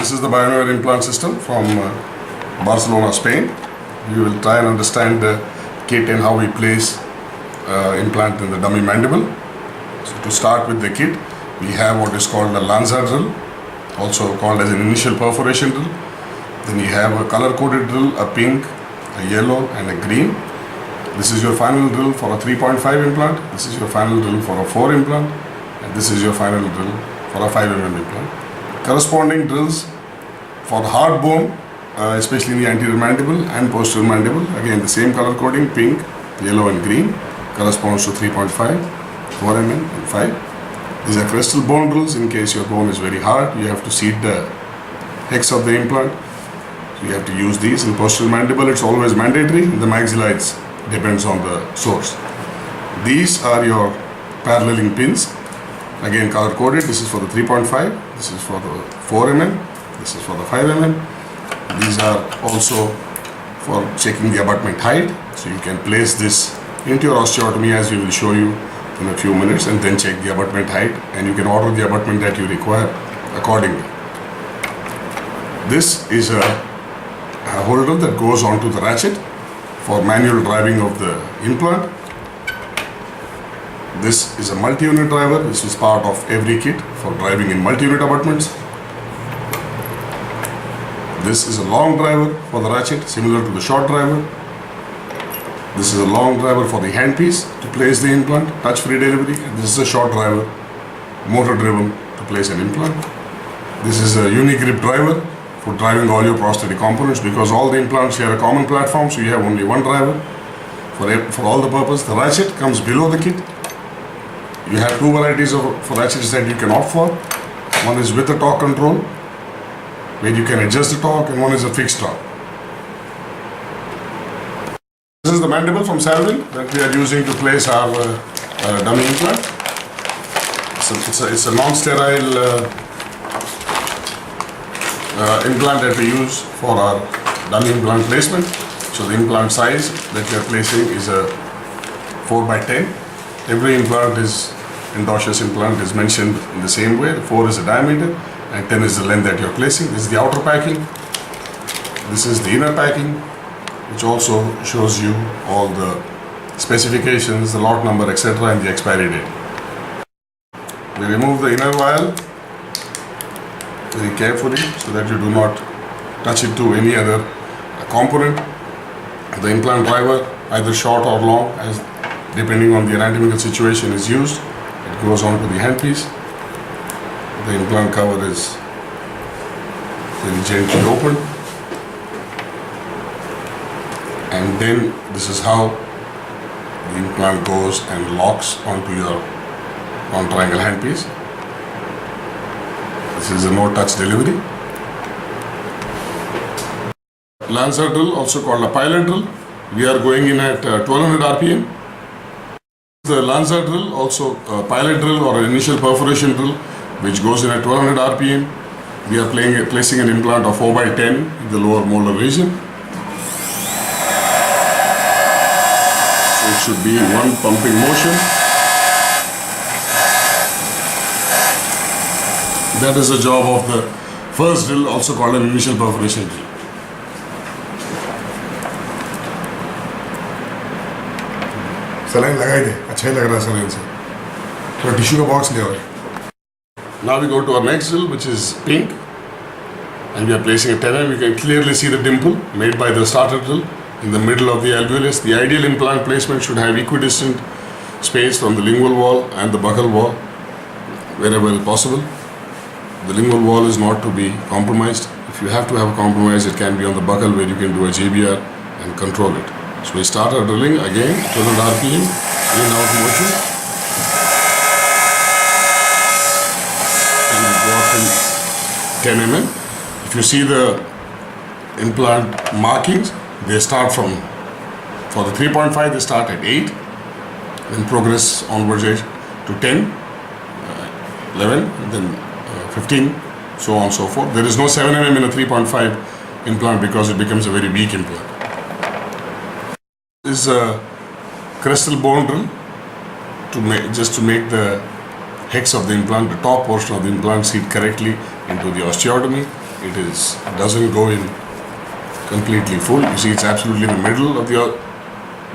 This is the Bioner implant system from Barcelona, Spain. We will try and understand the kit and how we place implant in the dummy mandible. So to start with the kit, we have what is called a LANKA drill, also called as an initial perforation drill. Then you have a color-coded drill, a pink, a yellow and a green. This is your final drill for a 3.5 implant. This is your final drill for a 4 implant. And this is your final drill for a 5 mm implant. Corresponding drills for the hard bone, especially in the anterior mandible and posterior mandible. Again, the same color coding, pink, yellow and green, corresponds to 3.5, 4 mm and 5. These are crystal bone drills. In case your bone is very hard, you have to seat the hex of the implant. So you have to use these. In posterior mandible, it's always mandatory. In the maxilla, it depends on the source. These are your paralleling pins. Again, color coded. This is for the 3.5, this is for the 4 mm, this is for the 5 mm. These are also for checking the abutment height. So you can place this into your osteotomy as we will show you in a few minutes, and then check the abutment height, and you can order the abutment that you require accordingly. This is a holder that goes onto the ratchet for manual driving of the implant. This is a multi-unit driver. This is part of every kit for driving in multi-unit abutments. This is a long driver for the ratchet, similar to the short driver. This is a long driver for the handpiece to place the implant, touch-free delivery. And this is a short driver, motor-driven, to place an implant. This is a uni-grip driver for driving all your prosthetic components, because all the implants share a common platform, so you have only one driver for all the purpose. The ratchet comes below the kit. You have two varieties of ratchets that you can opt for. One is with a torque control, where you can adjust the torque, and one is a fixed torque. This is the mandible from Salvin that we are using to place our dummy implant. It's a non-sterile implant that we use for our dummy implant placement. So the implant size that we are placing is a 4x10. Every implant endosseous implant is mentioned in the same way. 4 is the diameter and 10 is the length that you're placing. This is the outer packing. This is the inner packing, which also shows you all the specifications, the lot number, etc. and the expiry date. We remove the inner vial very carefully so that you do not touch it to any other component. The implant driver, either short or long, as depending on the anatomical situation, is used. It goes on to the handpiece. The implant cover is very gently opened. And then this is how the implant goes and locks onto your non-triangle handpiece. This is a no-touch delivery. LANKA drill, also called a pilot drill. We are going in at 1200 RPM. The LANKA drill, also a pilot drill or an initial perforation drill, which goes in at 1200 RPM. We are placing an implant of 4x10 in the lower molar region. So it should be one pumping motion. That is the job of the first drill, also called an initial perforation drill. Saline लगाई दे, अच्छा ही लग रहा है saline से. तो tissue का box ले आओ. Now we go to our next drill, which is pink, and we are placing a 10 mm. You can clearly see the dimple made by the starter drill in the middle of the alveolus. The ideal implant placement should have equidistant space from the lingual wall and the buccal wall wherever possible. The lingual wall is not to be compromised. If you have to have a compromise, it can be on the buccal, where you can do a JBR and control it. So we start our drilling again, 1200 RPM, in out motion. And we go up in 10 mm. If you see the implant markings, they start for the 3.5, they start at 8, then progress onwards to 10, 11, and then 15, so on and so forth. There is no 7 mm in a 3.5 implant because it becomes a very weak implant. This is a crystal bone drill to make the hex of the implant, the top portion of the implant, seat correctly into the osteotomy. it doesn't go in completely full. You see, it's absolutely in the middle of the.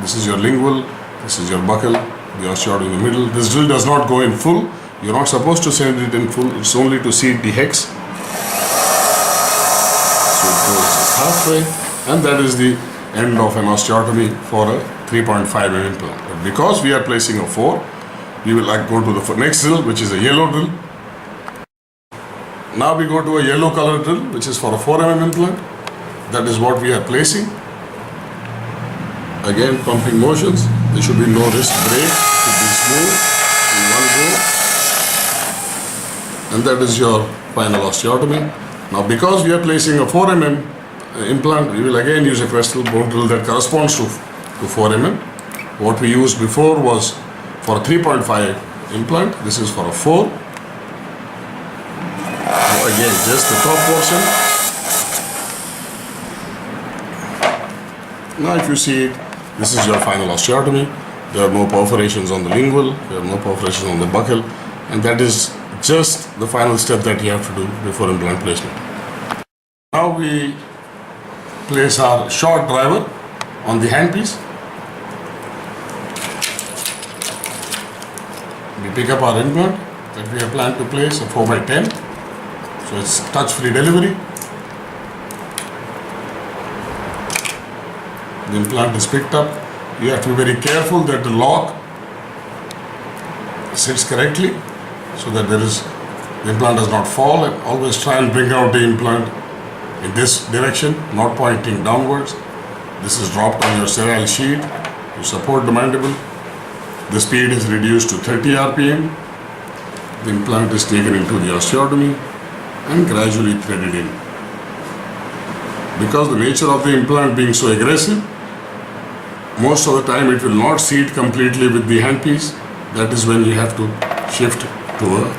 This is your lingual. This is your buccal. The osteotomy in the middle. This drill does not go in full. You're not supposed to send it in full. It's only to seed the hex. So it goes halfway, and that is the end of an osteotomy for a 3.5 mm implant. But because we are placing a 4, we will go to the next drill, which is a yellow drill. Now we go to a yellow color drill, which is for a 4 mm implant. That is what we are placing. Again, pumping motions. There should be no wrist break. It should be smooth in one go. And that is your final osteotomy. Now, because we are placing a 4 mm implant, we will again use a crestal bone drill that corresponds to 4 mm. What we used before was for a 3.5 implant. This is for a 4. So again, just the top portion. Now if you see it, this is your final osteotomy. There are no perforations on the lingual, there are no perforations on the buccal, and that is just the final step that you have to do before implant placement. Now we place our short driver on the handpiece. We pick up our implant that we have planned to place, a 4x10. So it's touch-free delivery. The implant is picked up. You have to be very careful that the lock sits correctly so that the implant does not fall, and always try and bring out the implant in this direction, not pointing downwards. This is dropped on your sterile sheet to support the mandible. The speed is reduced to 30 RPM. The implant is taken into the osteotomy and gradually threaded in. Because the nature of the implant being so aggressive, most of the time it will not seat completely with the handpiece. That is when you have to shift to a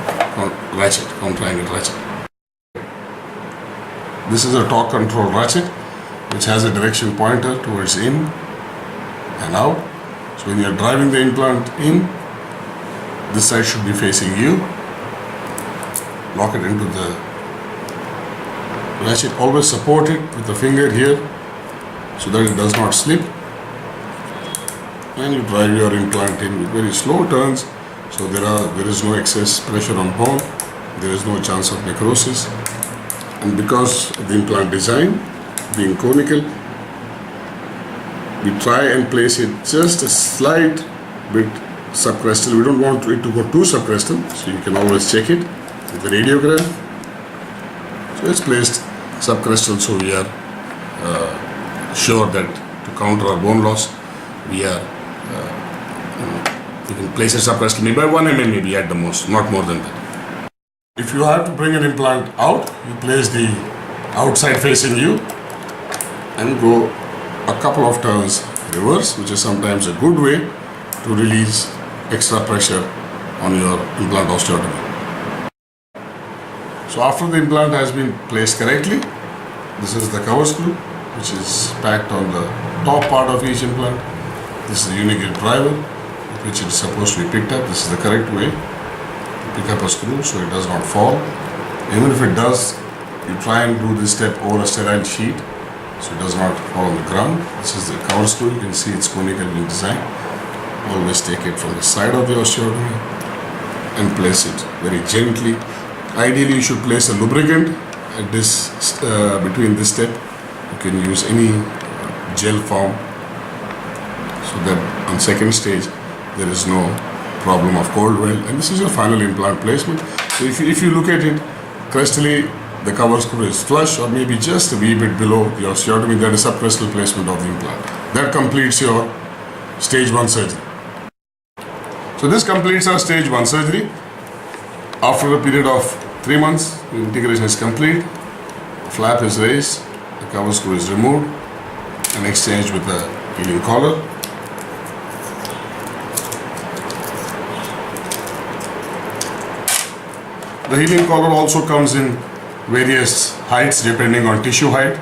ratchet, triangle ratchet. This is a torque control ratchet which has a direction pointer towards in and out. So when you are driving the implant in, this side should be facing you. Lock it into the ratchet. Always support it with the finger here so that it does not slip. And you drive your implant in with very slow turns, so there is no excess pressure on bone, there is no chance of necrosis. And because of the implant design being conical, we try and place it just a slight bit subcrestal. We don't want it to go too subcrestal, so you can always check it with the radiogram. So it's placed subcrestal, so we are sure that to counter our bone loss, we can place it subcrestal maybe by 1 mm maybe at the most, not more than that. If you have to bring an implant out, you place the outside facing you and go a couple of turns reverse, which is sometimes a good way to release extra pressure on your implant osteotomy. So after the implant has been placed correctly, this is the cover screw which is packed on the top part of each implant. This is the unigate driver with which it is supposed to be picked up. This is the correct way to pick up a screw so it does not fall. Even if it does, you try and do this step over a sterile sheet so it does not fall on the ground. This is the cover screw. You can see it's conical in design. Always take it from the side of the osteotomy and place it very gently. Ideally, you should place a lubricant at this between this step. You can use any gel form so that on second stage there is no problem of cold weld. And this is your final implant placement. So if you look at it crestally, the cover screw is flush or maybe just a wee bit below the osteotomy. That is subcrestal placement of the implant. That completes your stage 1 surgery. So this completes our stage 1 surgery. After a period of 3 months, the integration is complete. The flap is raised, the cover screw is removed and exchanged with a healing collar. The healing collar also comes in various heights depending on tissue height.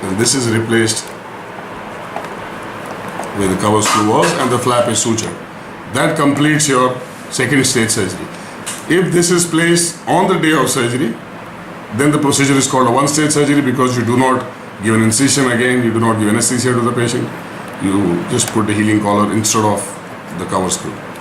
And this is replaced where the cover screw was and the flap is sutured. That completes your second stage surgery. If this is placed on the day of surgery, Then the procedure is called a one-stage surgery because you do not give an incision again, you do not give anesthesia to the patient. You just put the healing collar instead of the cover screw.